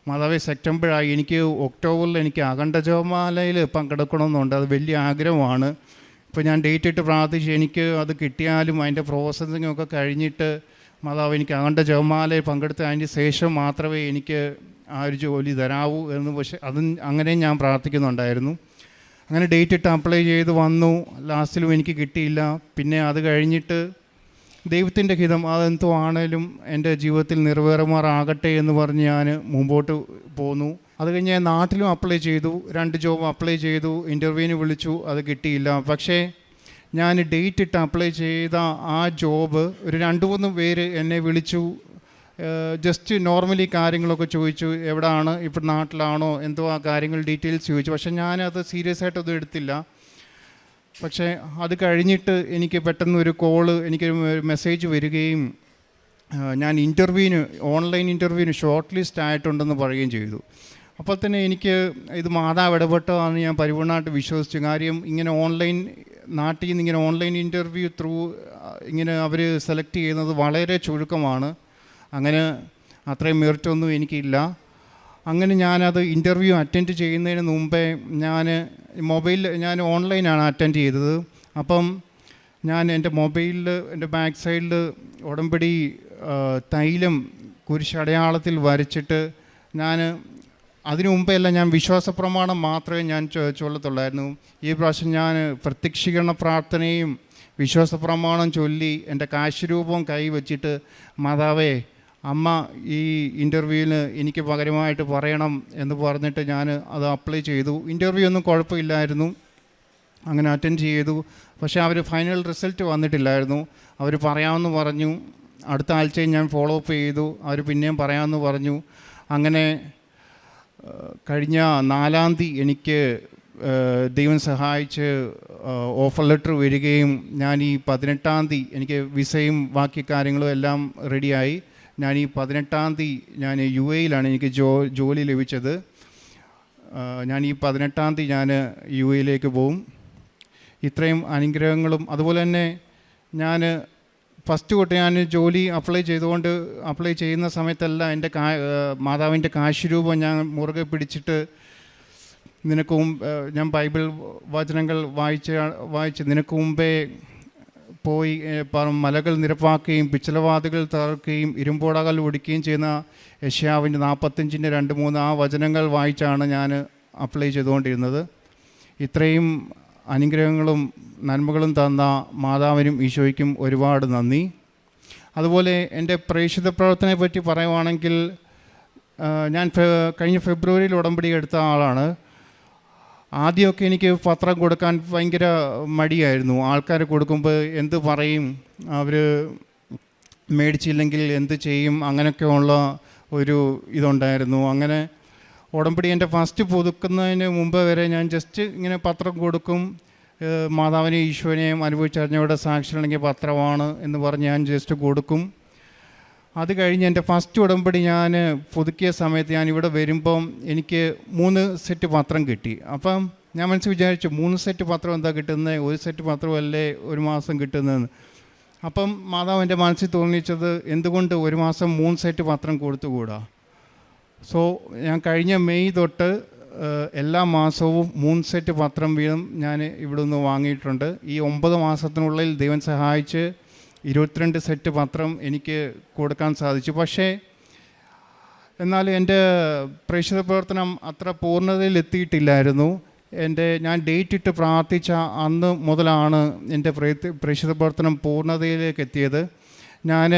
മാതാവേ സെപ്റ്റംബറായി, എനിക്ക് ഒക്ടോബറിൽ എനിക്ക് അഖണ്ഡ ജപമാലയിൽ പങ്കെടുക്കണമെന്നുണ്ട്, അത് വലിയ ആഗ്രഹമാണ്. ഇപ്പോൾ ഞാൻ ഡേറ്റ് ഇട്ട് പ്രാർത്ഥിച്ച് എനിക്ക് അത് കിട്ടിയാലും അതിൻ്റെ പ്രോസസ്സിങ്ങൊക്കെ കഴിഞ്ഞിട്ട് മാതാവ് എനിക്ക് അഖണ്ഡ ജപമാലയിൽ പങ്കെടുത്ത് അതിന് ശേഷം മാത്രമേ എനിക്ക് ആ ഒരു ജോലി തരാവൂ എന്ന്. പക്ഷേ അങ്ങനെയും ഞാൻ പ്രാർത്ഥിക്കുന്നുണ്ടായിരുന്നു. അങ്ങനെ ഡേറ്റ് ഇട്ട് അപ്ലൈ ചെയ്ത് വന്നു. ലാസ്റ്റിലും എനിക്ക് കിട്ടിയില്ല. പിന്നെ അത് കഴിഞ്ഞിട്ട് ദൈവത്തിൻ്റെ ഹിതം അതെന്തോ ആണേലും എൻ്റെ ജീവിതത്തിൽ നിറവേറുമാറാകട്ടെ എന്ന് പറഞ്ഞ് ഞാൻ മുമ്പോട്ട് പോന്നു. അത് കഴിഞ്ഞ് ഞാൻ നാട്ടിലും അപ്ലൈ ചെയ്തു. 2 ജോബ് അപ്ലൈ ചെയ്തു. ഇൻ്റർവ്യൂവിന് വിളിച്ചു, അത് കിട്ടിയില്ല. പക്ഷേ ഞാൻ ഡേറ്റ് ഇട്ട് അപ്ലൈ ചെയ്ത ആ ജോബ് ഒരു 2-3 പേര് എന്നെ വിളിച്ചു. ജസ്റ്റ് നോർമലി കാര്യങ്ങളൊക്കെ ചോദിച്ചു, എവിടെയാണ്, ഇപ്പോൾ നാട്ടിലാണോ, എന്തോ ആ കാര്യങ്ങൾ ഡീറ്റെയിൽസ് ചോദിച്ചു. പക്ഷേ ഞാനത് സീരിയസ് ആയിട്ടൊന്നും എടുത്തില്ല. പക്ഷേ അത് കഴിഞ്ഞിട്ട് എനിക്ക് പെട്ടെന്ന് ഒരു എനിക്കൊരു മെസ്സേജ് വരികയും ഞാൻ ഓൺലൈൻ ഇൻ്റർവ്യൂവിന് ഷോർട്ട് ലിസ്റ്റ് ആയിട്ടുണ്ടെന്ന് പറയുകയും ചെയ്തു. അപ്പോൾ തന്നെ എനിക്ക് ഇത് മാതാവ് ഇടപെട്ടതാണെന്ന് ഞാൻ പരിപൂർണ്ണമായിട്ട് വിശ്വസിച്ചു. കാര്യം നാട്ടിൽ നിന്ന് ഇങ്ങനെ ഓൺലൈൻ ഇൻ്റർവ്യൂ ഇങ്ങനെ അവർ സെലക്ട് ചെയ്യുന്നത് വളരെ ചുരുക്കമാണ്. അങ്ങനെ അത്രയും മെറിറ്റൊന്നും എനിക്കില്ല. അങ്ങനെ ഞാനത് ഇൻ്റർവ്യൂ അറ്റൻഡ് ചെയ്യുന്നതിന് മുമ്പേ ഞാൻ ഓൺലൈനാണ് അറ്റൻഡ് ചെയ്തത്. അപ്പം ഞാൻ എൻ്റെ മൊബൈലിൽ എൻ്റെ ബാക്ക് സൈഡിൽ ഉടമ്പടി തൈലം കുരിശടയാളത്തിൽ വരച്ചിട്ട് അതിനു മുമ്പെല്ലാം ഞാൻ വിശ്വാസപ്രമാണം മാത്രമേ ഞാൻ ചൊല്ലത്തുള്ളായിരുന്നു. ഈ പ്രാവശ്യം ഞാൻ പ്രത്യക്ഷീകരണ പ്രാർത്ഥനയും വിശ്വാസപ്രമാണം ചൊല്ലി എൻ്റെ കാശുരൂപം കൈ വച്ചിട്ട്, മാതാവേ, അമ്മ ഈ ഇൻ്റർവ്യൂവിന് എനിക്ക് പകരമായിട്ട് പറയണം എന്ന് പറഞ്ഞിട്ട് ഞാൻ അത് അപ്ലൈ ചെയ്തു. ഇൻ്റർവ്യൂ ഒന്നും കുഴപ്പമില്ലായിരുന്നു. അങ്ങനെ അറ്റൻഡ് ചെയ്തു. പക്ഷേ അവർ ഫൈനൽ റിസൾട്ട് വന്നിട്ടില്ലായിരുന്നു. അവർ പറയാമെന്ന് പറഞ്ഞു. അടുത്ത ആഴ്ചയും ഞാൻ ഫോളോ അപ്പ് ചെയ്തു. അവർ പിന്നെയും പറയാമെന്ന് പറഞ്ഞു. അങ്ങനെ കഴിഞ്ഞ 4-ാം തീയതി എനിക്ക് ദൈവം സഹായിച്ച് ഓഫർ ലെറ്റർ വരികയും ഞാൻ ഈ 18-ാം തീയതി എനിക്ക് വിസയും ബാക്കി കാര്യങ്ങളും എല്ലാം റെഡിയായി. ഞാൻ ഈ 18-ാം തീയതി ഞാൻ UAE-യിലാണ് എനിക്ക് ജോലി ലഭിച്ചത്. ഞാൻ ഈ 18-ാം തീയതി ഞാൻ UAE-യിലേക്ക് പോവും. ഇത്രയും അനുഗ്രഹങ്ങളും അതുപോലെ തന്നെ ഞാൻ ഫസ്റ്റ് തൊട്ട് ഞാൻ ജോലി അപ്ലൈ ചെയ്യുന്ന സമയത്തെല്ലാം എൻ്റെ മാതാവിൻ്റെ കാശുരൂപം ഞാൻ മുറുകെ പിടിച്ചിട്ട് ഞാൻ ബൈബിൾ വചനങ്ങൾ വായിച്ച് നിനക്ക് മുമ്പേ പോയി മലകൾ നിരപ്പാക്കുകയും പിച്ചളവാതികൾ തകർക്കുകയും ഇരുമ്പോടകൾ ഒടിക്കുകയും ചെയ്യുന്ന യെശയ്യാവിൻ്റെ 45:2-3 ആ വചനങ്ങൾ വായിച്ചാണ് ഞാൻ അപ്ലൈ ചെയ്തുകൊണ്ടിരുന്നത്. ഇത്രയും അനുഗ്രഹങ്ങളും നന്മകളും തന്ന മാതാവിനും ഈശോയ്ക്കും ഒരുപാട് നന്ദി. അതുപോലെ എൻ്റെ പ്രേക്ഷിത പ്രവർത്തനത്തെ പറ്റി പറയുവാണെങ്കിൽ, ഞാൻ കഴിഞ്ഞ ഫെബ്രുവരിയിൽ ഉടമ്പടി എടുത്ത ആളാണ്. ആദ്യമൊക്കെ എനിക്ക് പത്രം കൊടുക്കാൻ ഭയങ്കര മടിയായിരുന്നു. ആൾക്കാർ കൊടുക്കുമ്പോൾ എന്ത് പറയും, അവർ മേടിച്ചില്ലെങ്കിൽ എന്ത് ചെയ്യും, അങ്ങനെയൊക്കെയുള്ള ഒരു ഇതുണ്ടായിരുന്നു. അങ്ങനെ ഉടമ്പടി എൻ്റെ ഫസ്റ്റ് പുതുക്കുന്നതിന് മുമ്പ് വരെ ഞാൻ ജസ്റ്റ് ഇങ്ങനെ പത്രം കൊടുക്കും. മാതാവിനെയും ഈശോനെയും അനുഭവിച്ചറിഞ്ഞവിടെ സാക്ഷികളെങ്കിൽ പത്രമാണ് എന്ന് പറഞ്ഞ് ഞാൻ ജസ്റ്റ് കൊടുക്കും. അത് കഴിഞ്ഞ് എൻ്റെ ഫസ്റ്റ് ഉടമ്പടി ഞാൻ പുതുക്കിയ സമയത്ത് ഞാൻ ഇവിടെ വരുമ്പം എനിക്ക് 3 സെറ്റ് പത്രം കിട്ടി. അപ്പം ഞാൻ മനസ്സിൽ വിചാരിച്ചു, 3 സെറ്റ് പത്രം എന്താ കിട്ടുന്നത്, 1 സെറ്റ് പത്രമല്ലേ ഒരു മാസം കിട്ടുന്നതെന്ന്. അപ്പം മാതാവ് എൻ്റെ മനസ്സിൽ തോന്നിച്ചത്, എന്തുകൊണ്ട് ഒരു മാസം 3 സെറ്റ് പത്രം കൊടുത്തുകൂടാ. സോ ഞാൻ കഴിഞ്ഞ മെയ് തൊട്ട് എല്ലാ മാസവും 3 സെറ്റ് പത്രം വീതം ഞാൻ ഇവിടെ നിന്ന് വാങ്ങിയിട്ടുണ്ട്. ഈ 9 മാസത്തിനുള്ളിൽ ദൈവം സഹായിച്ച് 22 സെറ്റ് പത്രം എനിക്ക് കൊടുക്കാൻ സാധിച്ചു. പക്ഷേ എന്നാൽ എൻ്റെ പ്രേക്ഷിത പ്രവർത്തനം അത്ര പൂർണ്ണതയിലെത്തിയിട്ടില്ലായിരുന്നു. ഞാൻ ഡേറ്റ് ഇട്ട് പ്രാർത്ഥിച്ച അന്ന് മുതലാണ് എൻ്റെ പ്രേക്ഷിത പ്രവർത്തനം പൂർണ്ണതയിലേക്ക് എത്തിയത്. ഞാൻ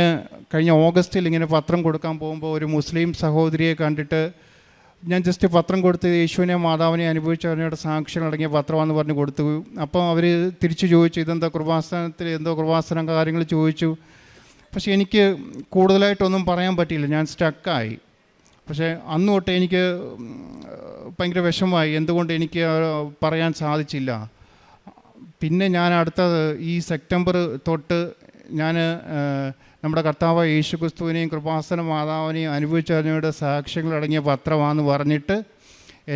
കഴിഞ്ഞ ഓഗസ്റ്റിൽ ഇങ്ങനെ പത്രം കൊടുക്കാൻ പോകുമ്പോൾ ഒരു മുസ്ലിം സഹോദരിയെ കണ്ടിട്ട് ഞാൻ ജസ്റ്റ് പത്രം കൊടുത്ത് യേശുവിനെ മാതാവിനെ അനുഭവിച്ചറിഞ്ഞയുടെ സാക്ഷികൾ അടങ്ങിയ പത്രമാണെന്ന് പറഞ്ഞ് കൊടുത്തു. അപ്പം അവർ തിരിച്ചു ചോദിച്ചു, ഇതെന്താ കൃപാസനത്തിൽ എന്തോ കൃപാസനം കാര്യങ്ങൾ ചോദിച്ചു. പക്ഷേ എനിക്ക് കൂടുതലായിട്ടൊന്നും പറയാൻ പറ്റിയില്ല, ഞാൻ സ്റ്റക്കായി. പക്ഷേ അന്ന് തൊട്ട് എനിക്ക് ഭയങ്കര വിഷമമായി, എന്തുകൊണ്ട് എനിക്ക് പറയാൻ സാധിച്ചില്ല. പിന്നെ ഞാൻ ഈ സെപ്റ്റംബർ തൊട്ട് ഞാൻ നമ്മുടെ കർത്താവ് യേശു ക്രിസ്തുവിനെയും കൃപാസന മാതാവിനെയും അനുഭവിച്ചറിഞ്ഞവരുടെ സാക്ഷ്യങ്ങളടങ്ങിയ പത്രമാണെന്ന് പറഞ്ഞിട്ട്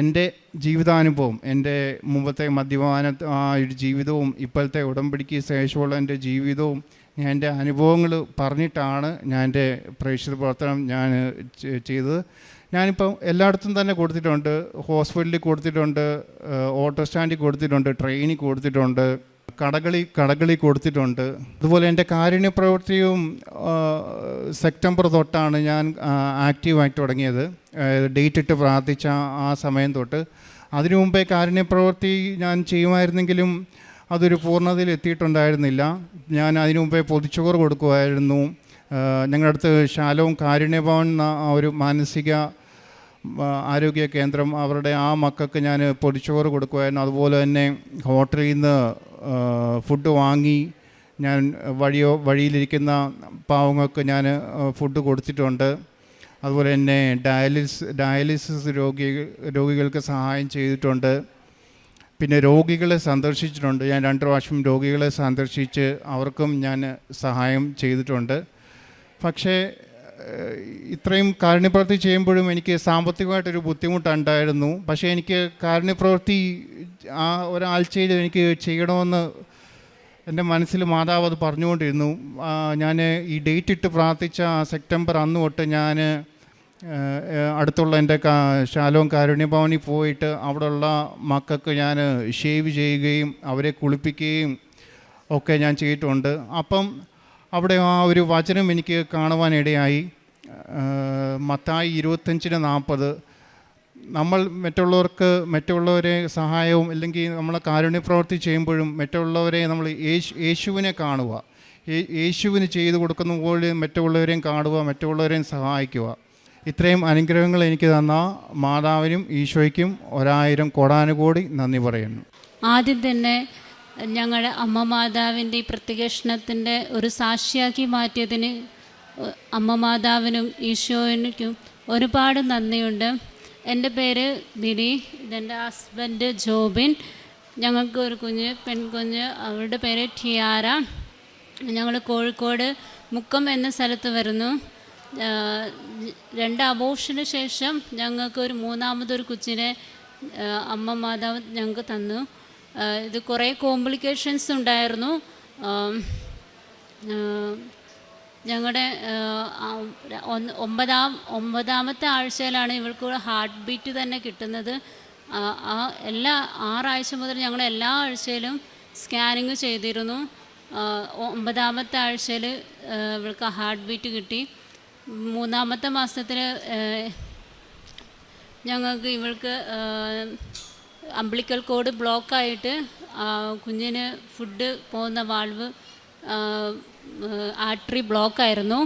എൻ്റെ ജീവിതാനുഭവം, എൻ്റെ മുമ്പത്തെ മദ്യപാന ആ ഒരു ജീവിതവും ഇപ്പോഴത്തെ ഉടമ്പടിക്ക് ശേഷമുള്ള എൻ്റെ ജീവിതവും ഞാൻ എൻ്റെ അനുഭവങ്ങൾ പറഞ്ഞിട്ടാണ് ഞാൻ എൻ്റെ പ്രേക്ഷിത പ്രവർത്തനം ഞാൻ ചെയ്തത്. ഞാനിപ്പം എല്ലായിടത്തും തന്നെ കൊടുത്തിട്ടുണ്ട്. ഹോസ്പിറ്റലിൽ കൊടുത്തിട്ടുണ്ട്, ഓട്ടോ സ്റ്റാൻഡിൽ കൊടുത്തിട്ടുണ്ട്, ട്രെയിനിൽ കൊടുത്തിട്ടുണ്ട്, കടകളിൽ കൊടുത്തിട്ടുണ്ട്. അതുപോലെ എൻ്റെ കാരുണ്യ പ്രവൃത്തിയും സെപ്റ്റംബർ തൊട്ടാണ് ഞാൻ ആക്റ്റീവായിട്ട് തുടങ്ങിയത്, ഡേറ്റ് ഇട്ട് പ്രാർത്ഥിച്ച ആ സമയം തൊട്ട്. അതിനു മുമ്പേ കാരുണ്യ പ്രവൃത്തി ഞാൻ ചെയ്യുമായിരുന്നെങ്കിലും അതൊരു പൂർണ്ണതയിൽ എത്തിയിട്ടുണ്ടായിരുന്നില്ല. ഞാൻ അതിനു മുമ്പേ പൊതിച്ചോറ് കൊടുക്കുമായിരുന്നു. ഞങ്ങളുടെ അടുത്ത് ശാലോം കാരുണ്യഭവൻ എന്ന ഒരു മാനസിക ആരോഗ്യ കേന്ദ്രം, അവരുടെ ആ മക്കൾക്ക് ഞാൻ പൊതിച്ചോറ് കൊടുക്കുമായിരുന്നു. അതുപോലെ തന്നെ ഹോട്ടലിൽ നിന്ന് ഫുഡ് വാങ്ങി ഞാൻ വഴിയിലിരിക്കുന്ന പാവങ്ങൾക്ക് ഞാൻ ഫുഡ് കൊടുത്തിട്ടുണ്ട്. അതുപോലെ തന്നെ ഡയാലിസിസ് രോഗികൾക്ക് സഹായം ചെയ്തിട്ടുണ്ട്. പിന്നെ രോഗികളെ സന്ദർശിച്ചിട്ടുണ്ട്. ഞാൻ 2 പ്രാവശ്യം രോഗികളെ സന്ദർശിച്ച് അവർക്കും ഞാൻ സഹായം ചെയ്തിട്ടുണ്ട്. പക്ഷേ ഇത്രയും കാരുണ്യപ്രവൃത്തി ചെയ്യുമ്പോഴും എനിക്ക് സാമ്പത്തികമായിട്ടൊരു ബുദ്ധിമുട്ടുണ്ടായിരുന്നു. പക്ഷേ എനിക്ക് കാരുണ്യപ്രവൃത്തി ആ ഒരാഴ്ചയിൽ എനിക്ക് ചെയ്യണമെന്ന് എൻ്റെ മനസ്സിൽ മാതാവ് അത് പറഞ്ഞുകൊണ്ടിരുന്നു. ഞാൻ ഈ ഡേറ്റ് ഇട്ട് പ്രാർത്ഥിച്ച സെപ്റ്റംബർ അന്ന് തൊട്ട് ഞാൻ അടുത്തുള്ള എൻ്റെ ശാലോം കാരുണ്യഭവനിൽ പോയിട്ട് അവിടെയുള്ള മക്കൾക്ക് ഞാൻ ഷേവ് ചെയ്യുകയും അവരെ കുളിപ്പിക്കുകയും ഒക്കെ ഞാൻ ചെയ്തിട്ടുണ്ട്. അപ്പം അവിടെ ആ ഒരു വചനം എനിക്ക് കാണുവാനിടയായി. മത്തായി 25:40. നമ്മൾ മറ്റുള്ളവരെ സഹായവും അല്ലെങ്കിൽ നമ്മൾ കാരുണ്യപ്രവൃത്തി ചെയ്യുമ്പോഴും മറ്റുള്ളവരെ നമ്മൾ യേശുവിനെ കാണുക, യേശുവിന് ചെയ്തു കൊടുക്കുന്ന പോലെ മറ്റുള്ളവരെയും കാണുക, മറ്റുള്ളവരെയും സഹായിക്കുക. ഇത്രയും അനുഗ്രഹങ്ങൾ എനിക്ക് തന്ന മാതാവിനും ഈശോയ്ക്കും 1000 കോടാനുകോടി നന്ദി പറയുന്നു. ആദ്യം തന്നെ ഞങ്ങളുടെ അമ്മ മാതാവിൻ്റെ ഈ പ്രത്യക്ഷണത്തിൻ്റെ ഒരു സാക്ഷിയാക്കി മാറ്റിയതിന് അമ്മ മാതാവിനും ഈശോയ്ക്കും ഒരുപാട് നന്ദിയുണ്ട്. എൻ്റെ പേര് ബിനി, ഇതെൻ്റെ ഹസ്ബൻഡ് ജോബിൻ. ഞങ്ങൾക്ക് ഒരു പെൺകുഞ്ഞ്, അവരുടെ പേര് ടിയാര. ഞങ്ങൾ കോഴിക്കോട് മുക്കം എന്ന സ്ഥലത്ത് വരുന്നു. 2 അബോർഷന് ശേഷം ഞങ്ങൾക്ക് ഒരു 3ാമതൊരു കൊച്ചിനെ അമ്മ മാതാവ് ഞങ്ങൾക്ക് തന്നു. ഇത് കുറേ കോംപ്ലിക്കേഷൻസ് ഉണ്ടായിരുന്നു. ഞങ്ങളുടെ 9ാമത്തെ ആഴ്ചയിലാണ് ഇവൾക്ക് ഹാർട്ട് ബീറ്റ് തന്നെ കിട്ടുന്നത്. എല്ലാ 6 ആഴ്ച മുതൽ ഞങ്ങൾ എല്ലാ ആഴ്ചയിലും സ്കാനിങ് ചെയ്തിരുന്നു. 9ാമത്തെ ആഴ്ചയിൽ ഇവൾക്ക് ഹാർട്ട് ബീറ്റ് കിട്ടി. 3ാമത്തെ മാസത്തിൽ ഞങ്ങൾക്ക് ഇവൾക്ക് അംബ്ലിക്കൽ കോഡ് ബ്ലോക്കായിട്ട് കുഞ്ഞിന് ഫുഡ് പോകുന്ന വാൾവ് ആർട്ടറി ബ്ലോക്കായിരുന്നു.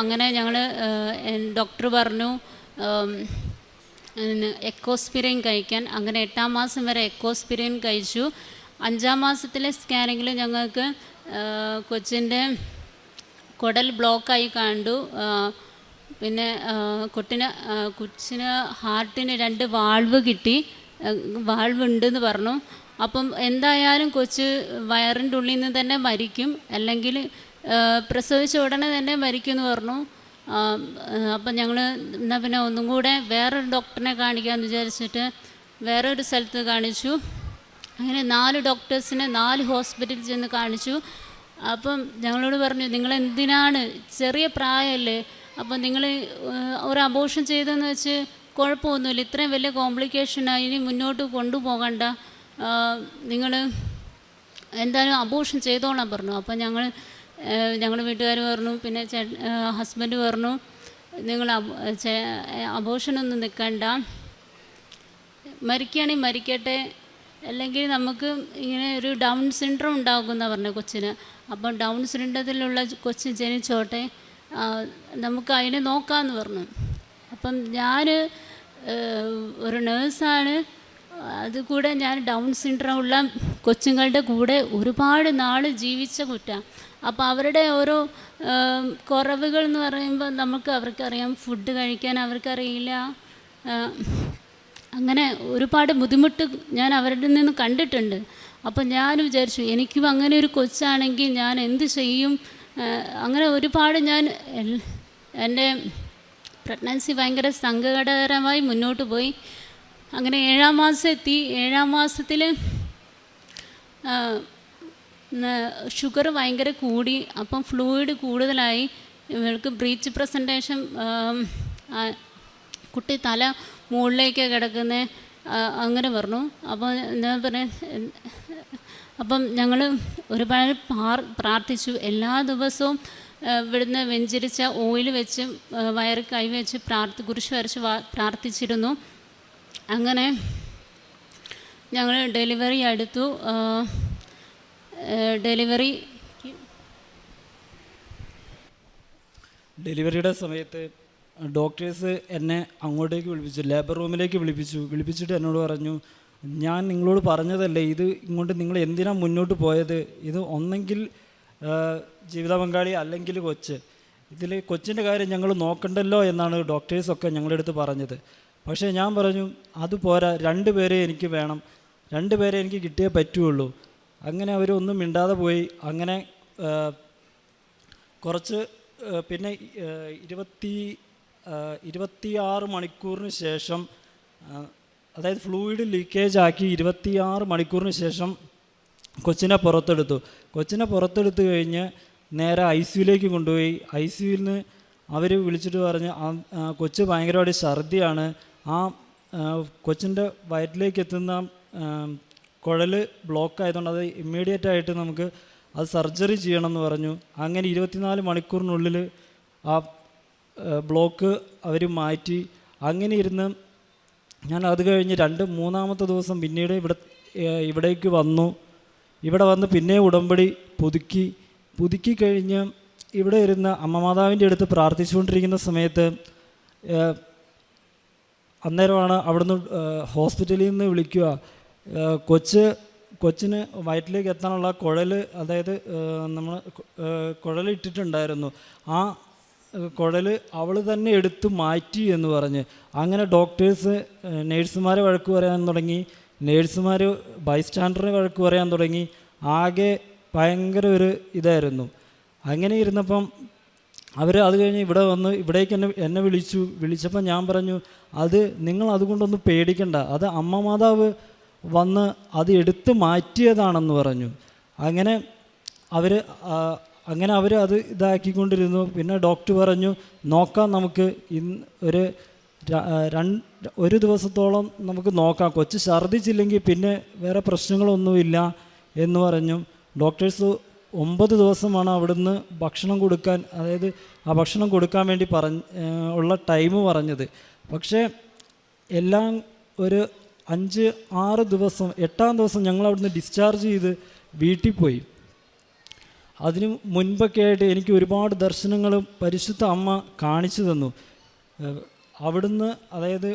അങ്ങനെ ഞങ്ങൾ ഡോക്ടർ പറഞ്ഞു എക്കോസ്പിരിൻ കഴിക്കാൻ. അങ്ങനെ 8ാം മാസം വരെ എക്കോസ്പിരിൻ കഴിച്ചു. 5ാം മാസത്തിലെ സ്കാനിങ്ങിൽ ഞങ്ങൾക്ക് കൊച്ചിൻ്റെ കുടൽ ബ്ലോക്കായി കണ്ടു. പിന്നെ കൊച്ചിന് ഹാർട്ടിന് 2 വാൾവ് കിട്ടി, വാൾവ് ഉണ്ടെന്ന് പറഞ്ഞു. അപ്പം എന്തായാലും കൊച്ച് വയറിൻ്റെ ഉള്ളിൽ നിന്ന് തന്നെ മരിക്കും, അല്ലെങ്കിൽ പ്രസവിച്ച ഉടനെ തന്നെ മരിക്കുമെന്ന് പറഞ്ഞു. അപ്പം ഞങ്ങൾ എന്നാൽ പിന്നെ ഒന്നും കൂടെ വേറൊരു ഡോക്ടറിനെ കാണിക്കാമെന്ന് വിചാരിച്ചിട്ട് വേറൊരു സ്ഥലത്ത് കാണിച്ചു. അങ്ങനെ 4 ഡോക്ടേഴ്സിനെ 4 ഹോസ്പിറ്റലിൽ ചെന്ന് കാണിച്ചു. അപ്പം ഞങ്ങളോട് പറഞ്ഞു, നിങ്ങളെന്തിനാണ്, ചെറിയ പ്രായമല്ലേ, അപ്പം നിങ്ങൾ ഒരു അബോർഷൻ ചെയ്തെന്ന് വെച്ച് കുഴപ്പമൊന്നുമില്ല, ഇത്രയും വലിയ കോംപ്ലിക്കേഷനായി ഇനി മുന്നോട്ട് കൊണ്ടുപോകണ്ട, നിങ്ങൾ എന്തായാലും അബോർഷൻ ചെയ്തോളാൻ പറഞ്ഞു. അപ്പം ഞങ്ങളുടെ വീട്ടുകാർ പറഞ്ഞു, പിന്നെ ഹസ്ബൻഡ് പറഞ്ഞു, നിങ്ങൾ അബോർഷനൊന്നും നിൽക്കണ്ട, മരിക്കുകയാണെങ്കിൽ മരിക്കട്ടെ, അല്ലെങ്കിൽ നമുക്ക് ഇങ്ങനെ ഒരു ഡൗൺ സിൻഡ്രോം ഉണ്ടാകുമെന്നാണ് പറഞ്ഞു കൊച്ചിന്. അപ്പം ഡൗൺ സിൻഡ്രത്തിലുള്ള കൊച്ച് ജനിച്ചോട്ടെ, നമുക്ക് അതിനെ നോക്കാമെന്ന് പറഞ്ഞു. അപ്പം ഞാൻ ഒരു നേഴ്സാണ്, അതുകൂടെ ഞാൻ ഡൗൺ സിൻഡ്രോം ഉള്ള കൊച്ചുങ്ങളുടെ കൂടെ ഒരുപാട് നാൾ ജീവിച്ച കുറ്റാണ്. അപ്പോൾ അവരുടെ ഓരോ കുറവുകൾ എന്ന് പറയുമ്പോൾ അവർക്കറിയാം, ഫുഡ് കഴിക്കാൻ അവർക്കറിയില്ല, അങ്ങനെ ഒരുപാട് ബുദ്ധിമുട്ട് ഞാൻ അവരുടെ നിന്ന് കണ്ടിട്ടുണ്ട്. അപ്പം ഞാൻ വിചാരിച്ചു, എനിക്കും അങ്ങനെ ഒരു കൊച്ചാണെങ്കിൽ ഞാൻ എന്ത് ചെയ്യും. അങ്ങനെ ഒരുപാട് എൻ്റെ പ്രഗ്നൻസി ഭയങ്കര സങ്കടകരമായി മുന്നോട്ട് പോയി. അങ്ങനെ 7ാം മാസം എത്തി. 7ാം മാസത്തിൽ ഷുഗർ ഭയങ്കര കൂടി. അപ്പം ഫ്ലൂയിഡ് കൂടുതലായി, ഇവൾക്ക് ബ്രീച്ച് പ്രസൻറ്റേഷൻ, കുട്ടി തല മുകളിലേക്ക് കിടക്കുന്നത് അങ്ങനെ പറഞ്ഞു. അപ്പോൾ എന്താ പറയുക, അപ്പം ഞങ്ങൾ ഒരുപാട് പ്രാർത്ഥിച്ചു. എല്ലാ ദിവസവും ഇവിടുന്ന് വെഞ്ചരിച്ച ഓയിൽ വെച്ച് വയറ് കൈവച്ച് കുരിശ് വരച്ച് പ്രാർത്ഥിച്ചിരുന്നു. അങ്ങനെ ഞങ്ങൾ ഡെലിവറി അടുത്തു. ഡെലിവറിയുടെ സമയത്ത് ഡോക്ടേഴ്സ് എന്നെ അങ്ങോട്ടേക്ക് വിളിപ്പിച്ചു, ലേബർ റൂമിലേക്ക് വിളിപ്പിച്ചിട്ട് എന്നോട് പറഞ്ഞു, ഞാൻ നിങ്ങളോട് പറഞ്ഞതല്ലേ, ഇത് ഇങ്ങോട്ട് നിങ്ങൾ എന്തിനാണ് മുന്നോട്ട് പോയത്, ഇത് ഒന്നെങ്കിൽ ജീവിത പങ്കാളി അല്ലെങ്കിൽ കൊച്ച്, ഇതിൽ കൊച്ചിൻ്റെ കാര്യം ഞങ്ങൾ നോക്കണ്ടല്ലോ എന്നാണ് ഡോക്ടേഴ്സൊക്കെ ഞങ്ങളുടെ അടുത്ത് പറഞ്ഞത്. പക്ഷേ ഞാൻ പറഞ്ഞു, അത് പോരാ, 2 പേരെ എനിക്ക് വേണം, 2 പേരെ എനിക്ക് കിട്ടിയേ പറ്റുള്ളൂ. അങ്ങനെ അവരൊന്നും മിണ്ടാതെ പോയി. അങ്ങനെ കുറച്ച് പിന്നെ 26 മണിക്കൂറിന് ശേഷം, അതായത് ഫ്ലൂയിഡ് ലീക്കേജ് ആക്കി 26 മണിക്കൂറിന് ശേഷം കൊച്ചിനെ പുറത്തെടുത്ത് കഴിഞ്ഞ് നേരെ ICUവിലേക്ക് കൊണ്ടുപോയി. ICUവിൽ നിന്ന് അവർ വിളിച്ചിട്ട് പറഞ്ഞ് കൊച്ച് ഭയങ്കരമായിട്ട് ഛർദിയാണ്, ആ കൊച്ചിൻ്റെ വയറ്റിലേക്ക് എത്തുന്ന കുഴൽ ബ്ലോക്ക് ആയതുകൊണ്ട് അത് ഇമ്മീഡിയറ്റായിട്ട് നമുക്ക് അത് സർജറി ചെയ്യണമെന്ന് പറഞ്ഞു. അങ്ങനെ 24 മണിക്കൂറിനുള്ളിൽ ആ ബ്ലോക്ക് അവർ മാറ്റി. അങ്ങനെ ഇരുന്ന് ഞാൻ അത് കഴിഞ്ഞ് 3-ാമത്തെ ദിവസം പിന്നീട് ഇവിടേക്ക് വന്നു. ഇവിടെ വന്ന് പിന്നെ ഉടമ്പടി പുതുക്കി കഴിഞ്ഞ് ഇവിടെ ഇരുന്ന് അമ്മമാതാവിൻ്റെ അടുത്ത് പ്രാർത്ഥിച്ചുകൊണ്ടിരിക്കുന്ന സമയത്ത് അന്നേരമാണ് അവിടുന്ന് ഹോസ്പിറ്റലിൽ നിന്ന് വിളിക്കുക, കൊച്ചിന് വയറ്റിലേക്ക് എത്താനുള്ള കുഴൽ, അതായത് നമ്മൾ കുഴൽ ഇട്ടിട്ടുണ്ടായിരുന്നു, ആ കുഴൽ അവൾ തന്നെ എടുത്ത് മാറ്റി എന്ന് പറഞ്ഞ്. അങ്ങനെ ഡോക്ടേഴ്സ് നേഴ്സുമാരെ വഴക്ക് പറയാൻ തുടങ്ങി, നേഴ്സുമാർ ബൈസ്റ്റാൻഡറിനെ വഴക്ക് പറയാൻ തുടങ്ങി. ആകെ ഭയങ്കര ഒരു ഇതായിരുന്നു. അങ്ങനെ ഇരുന്നപ്പം അവർ അത് കഴിഞ്ഞ് ഇവിടെ വന്ന് ഇവിടേക്ക് എന്നെ വിളിച്ചപ്പോൾ ഞാൻ പറഞ്ഞു, അത് നിങ്ങൾ അതുകൊണ്ടൊന്നും പേടിക്കണ്ട, അത് അമ്മ മാതാവ് വന്ന് അത് എടുത്ത് മാറ്റിയതാണെന്ന് പറഞ്ഞു. അങ്ങനെ അവർ അത് ഇതാക്കിക്കൊണ്ടിരുന്നു. പിന്നെ ഡോക്ടർ പറഞ്ഞു, നോക്കാം നമുക്ക് ഒരു ഒരു ദിവസത്തോളം നമുക്ക് നോക്കാം, കൊച്ച് ഛർദ്ദിച്ചില്ലെങ്കിൽ പിന്നെ വേറെ പ്രശ്നങ്ങളൊന്നുമില്ല എന്ന് പറഞ്ഞു. ഡോക്ടേഴ്സ് 9 ദിവസമാണ് അവിടുന്ന് ഭക്ഷണം കൊടുക്കാൻ, അതായത് ആ ഭക്ഷണം കൊടുക്കാൻ വേണ്ടി ഉള്ള ടൈം പറഞ്ഞത്. പക്ഷേ എല്ലാം ഒരു 5-6 ദിവസം, 8-ാം ദിവസം ഞങ്ങൾ അവിടുന്ന് ഡിസ്ചാർജ് ചെയ്ത് വീട്ടിൽ പോയി. അതിന് മുൻപൊക്കെ ആയിട്ട് എനിക്ക് ഒരുപാട് ദർശനങ്ങളും പരിശുദ്ധ അമ്മ കാണിച്ചു തന്നു. അവിടുന്ന്, അതായത്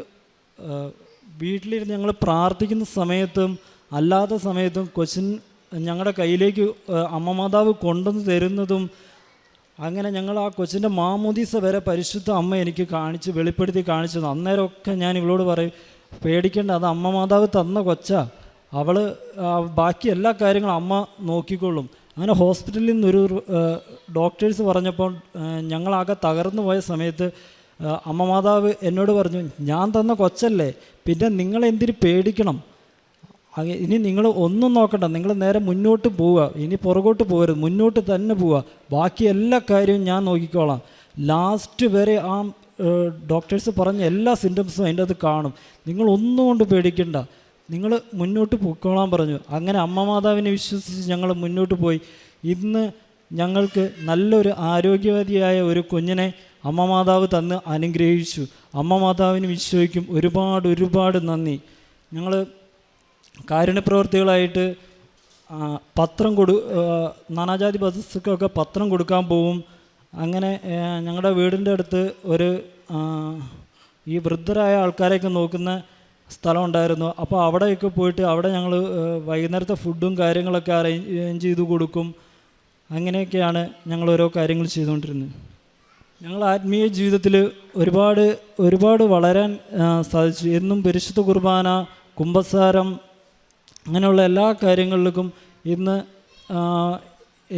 വീട്ടിലിരുന്ന് ഞങ്ങൾ പ്രാർത്ഥിക്കുന്ന സമയത്തും അല്ലാത്ത സമയത്തും കൊച്ചിൻ ഞങ്ങളുടെ കയ്യിലേക്ക് അമ്മ മാതാവ് കൊണ്ടുവന്ന് തരുന്നതും, അങ്ങനെ ഞങ്ങൾ ആ കൊച്ചിൻ്റെ മാമോദീസ വരെ പരിശുദ്ധ അമ്മ എനിക്ക് വെളിപ്പെടുത്തി കാണിച്ചു തന്നു. അന്നേരമൊക്കെ ഞാൻ ഇവളോട് പറയും, പേടിക്കേണ്ട, അത് അമ്മ മാതാവ് തന്ന കൊച്ചാ, അവൾ ബാക്കി എല്ലാ കാര്യങ്ങളും അമ്മ നോക്കിക്കൊള്ളും. അങ്ങനെ ഹോസ്പിറ്റലിൽ നിന്നൊരു ഡോക്ടേഴ്സ് പറഞ്ഞപ്പോൾ ഞങ്ങളാകെ തകർന്നു പോയ സമയത്ത് അമ്മ മാതാവ് എന്നോട് പറഞ്ഞു, ഞാൻ തന്ന കൊച്ചല്ലേ, പിന്നെ നിങ്ങളെന്തിന് പേടിക്കണം, ഇനി നിങ്ങൾ ഒന്നും നോക്കണ്ട, നിങ്ങൾ നേരെ മുന്നോട്ട് പോവുക, ഇനി പുറകോട്ട് പോകരുത്, മുന്നോട്ട് തന്നെ പോവുക, ബാക്കി എല്ലാ കാര്യവും ഞാൻ നോക്കിക്കോളാം. ലാസ്റ്റ് വരെ ആ ഡോക്ടേഴ്സ് പറഞ്ഞ എല്ലാ സിംറ്റംസും അതിൻ്റെ അത് കാണും, നിങ്ങൾ ഒന്നും കൊണ്ട് പേടിക്കണ്ട, നിങ്ങൾ മുന്നോട്ട് പോയിക്കോളാൻ പറഞ്ഞു. അങ്ങനെ അമ്മ മാതാവിനെ വിശ്വസിച്ച് ഞങ്ങൾ മുന്നോട്ട് പോയി. ഇന്ന് ഞങ്ങൾക്ക് നല്ലൊരു ആരോഗ്യവതിയായ ഒരു കുഞ്ഞിനെ അമ്മ മാതാവ് തന്ന് അനുഗ്രഹിച്ചു. അമ്മ മാതാവിന് വിശ്വസിക്കും ഒരുപാട് നന്ദി. ഞങ്ങൾ കാരുണ്യപ്രവർത്തികളായിട്ട് പത്രം നാനാജാതി ബസ്സുകൾക്കൊക്കെ പത്രം കൊടുക്കാൻ പോവും. അങ്ങനെ ഞങ്ങളുടെ വീടിൻ്റെ അടുത്ത് ഒരു ഈ വൃദ്ധരായ ആൾക്കാരെയൊക്കെ നോക്കുന്ന സ്ഥലം ഉണ്ടായിരുന്നു. അപ്പോൾ അവിടെയൊക്കെ പോയിട്ട് അവിടെ ഞങ്ങൾ വൈകുന്നേരത്തെ ഫുഡും കാര്യങ്ങളൊക്കെ അറേഞ്ച് ചെയ്ത് കൊടുക്കും. അങ്ങനെയൊക്കെയാണ് ഞങ്ങൾ ഓരോ കാര്യങ്ങൾ ചെയ്തുകൊണ്ടിരുന്നത്. ഞങ്ങൾ ആത്മീയ ജീവിതത്തിൽ ഒരുപാട് വളരാൻ സാധിച്ചു. എന്നും പരിശുദ്ധ കുർബാന, കുമ്പസാരം, അങ്ങനെയുള്ള എല്ലാ കാര്യങ്ങളിലേക്കും ഇന്ന്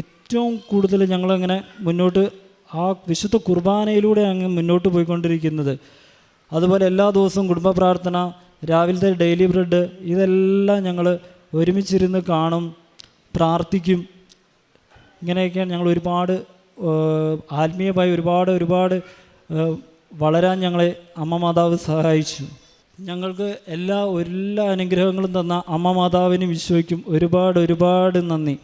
ഏറ്റവും കൂടുതൽ ഞങ്ങളങ്ങനെ മുന്നോട്ട് ആ വിശുദ്ധ കുർബാനയിലൂടെ അങ്ങ് മുന്നോട്ട് പോയിക്കൊണ്ടിരിക്കുന്നത്. അതുപോലെ എല്ലാ ദിവസവും കുടുംബ പ്രാർത്ഥന, രാവിലത്തെ ഡെയിലി ബ്രെഡ്, ഇതെല്ലാം ഞങ്ങൾ ഒരുമിച്ചിരുന്ന് കാണും, പ്രാർത്ഥിക്കും. ഇങ്ങനെയൊക്കെയാണ് ഞങ്ങൾ ഒരുപാട് ആത്മീയമായി ഒരുപാട് വളരാൻ ഞങ്ങളെ അമ്മ മാതാവ് സഹായിച്ചു. ഞങ്ങൾക്ക് എല്ലാ അനുഗ്രഹങ്ങളും തന്ന അമ്മ മാതാവിന് വിശ്വസിക്കും ഒരുപാട് നന്ദി.